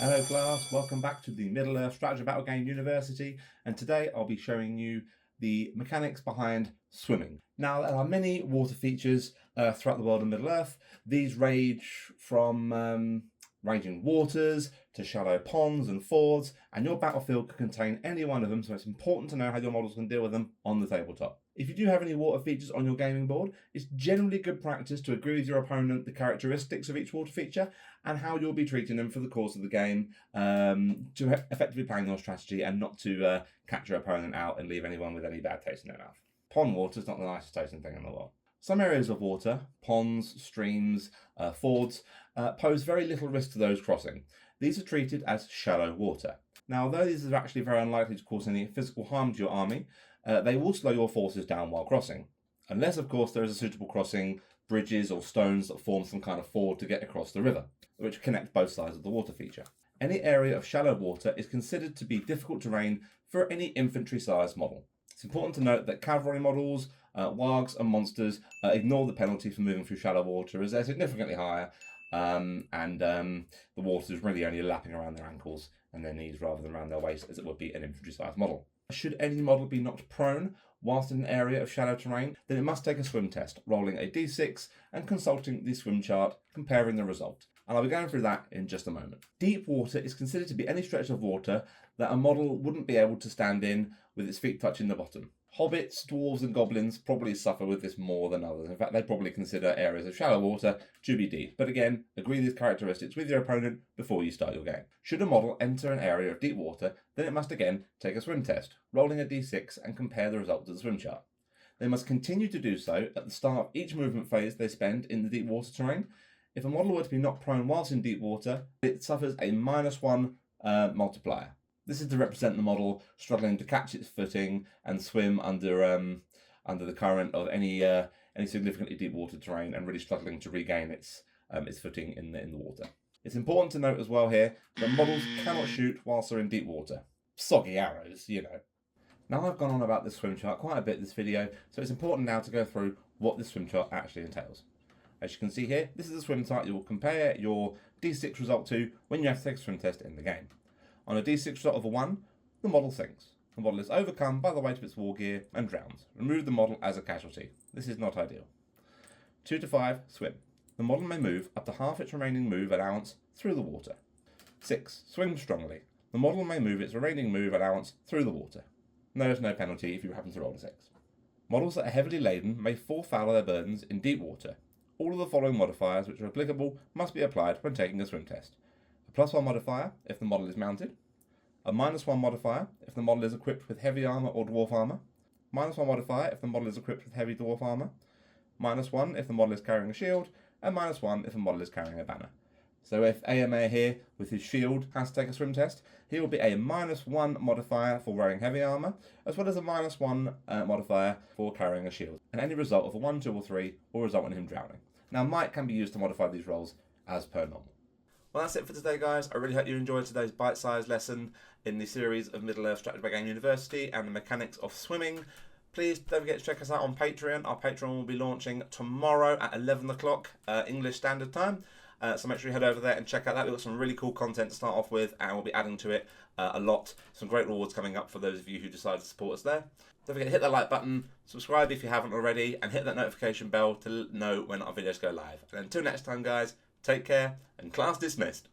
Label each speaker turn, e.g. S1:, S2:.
S1: Hello class, welcome back to the Middle-earth Strategy Battle Game University, and today I'll be showing you the mechanics behind swimming. Now, there are many water features throughout the world of Middle-earth. These range from ranging waters to shallow ponds and fords, and your battlefield could contain any one of them, so it's important to know how your models can deal with them on the tabletop. If you do have any water features on your gaming board, it's generally good practice to agree with your opponent the characteristics of each water feature and how you'll be treating them for the course of the game to effectively plan your strategy and not to catch your opponent out and leave anyone with any bad taste in their mouth. Pond water is not the nicest tasting thing in the world. Some areas of water, ponds, streams, fords, pose very little risk to those crossing. These are treated as shallow water. Now, although these are actually very unlikely to cause any physical harm to your army, they will slow your forces down while crossing. Unless, of course, there is a suitable crossing, bridges or stones that form some kind of ford to get across the river, which connect both sides of the water feature. Any area of shallow water is considered to be difficult terrain for any infantry-sized model. It's important to note that cavalry models, wargs and monsters ignore the penalty for moving through shallow water as they're significantly higher and the water is really only lapping around their ankles and their knees rather than around their waist as it would be an infantry-sized model. Should any model be knocked prone whilst in an area of shallow terrain, then it must take a swim test, rolling a d6 and consulting the swim chart, comparing the result. And I'll be going through that in just a moment. Deep water is considered to be any stretch of water that a model wouldn't be able to stand in with its feet touching the bottom. Hobbits, dwarves and goblins probably suffer with this more than others. In fact, they probably consider areas of shallow water to be deep. But again, agree these characteristics with your opponent before you start your game. Should a model enter an area of deep water, then it must again take a swim test, rolling a d6 and compare the result to the swim chart. They must continue to do so at the start of each movement phase they spend in the deep water terrain. If a model were to be knocked prone whilst in deep water, it suffers a -1 multiplier. This is to represent the model struggling to catch its footing and swim under the current of any significantly deep water terrain and really struggling to regain its footing in the water. It's important to note as well here that models cannot shoot whilst they're in deep water. Soggy arrows, you know. Now I've gone on about this swim chart quite a bit in this video, so it's important now to go through what this swim chart actually entails. As you can see here, this is the swim chart you will compare your D6 result to when you have to take a swim test in the game. On a D6 result of a 1, the model sinks. The model is overcome by the weight of its war gear and drowns. Remove the model as a casualty. This is not ideal. 2 to 5, swim. The model may move up to half its remaining move allowance through the water. 6, swim strongly. The model may move its remaining move allowance through the water. There is no penalty if you happen to roll a 6. Models that are heavily laden may fall foul of their burdens in deep water. All of the following modifiers which are applicable must be applied when taking a swim test. A +1 modifier if the model is mounted, a -1 modifier if the model is equipped with heavy armour or dwarf armour, -1 modifier if the model is equipped with heavy dwarf armour, -1 if the model is carrying a shield, and -1 if the model is carrying a banner. So if AMA here with his shield has to take a swim test, he will be a -1 modifier for wearing heavy armour, as well as a -1 modifier for carrying a shield. And any result of a 1, 2 or 3 will result in him drowning. Now might can be used to modify these rolls as per normal. Well, that's it for today, guys. I really hope you enjoyed today's bite-sized lesson in the series of Middle-earth Strategy Battle Game University and the mechanics of swimming. Please don't forget to check us out on Patreon. Our Patreon will be launching tomorrow at 11 o'clock English Standard Time. So make sure you head over there and check out that. We've got some really cool content to start off with, and we'll be adding to it a lot. Some great rewards coming up for those of you who decide to support us there. Don't forget to hit that like button, subscribe if you haven't already, and hit that notification bell to know when our videos go live. And until next time, guys, take care, and class dismissed.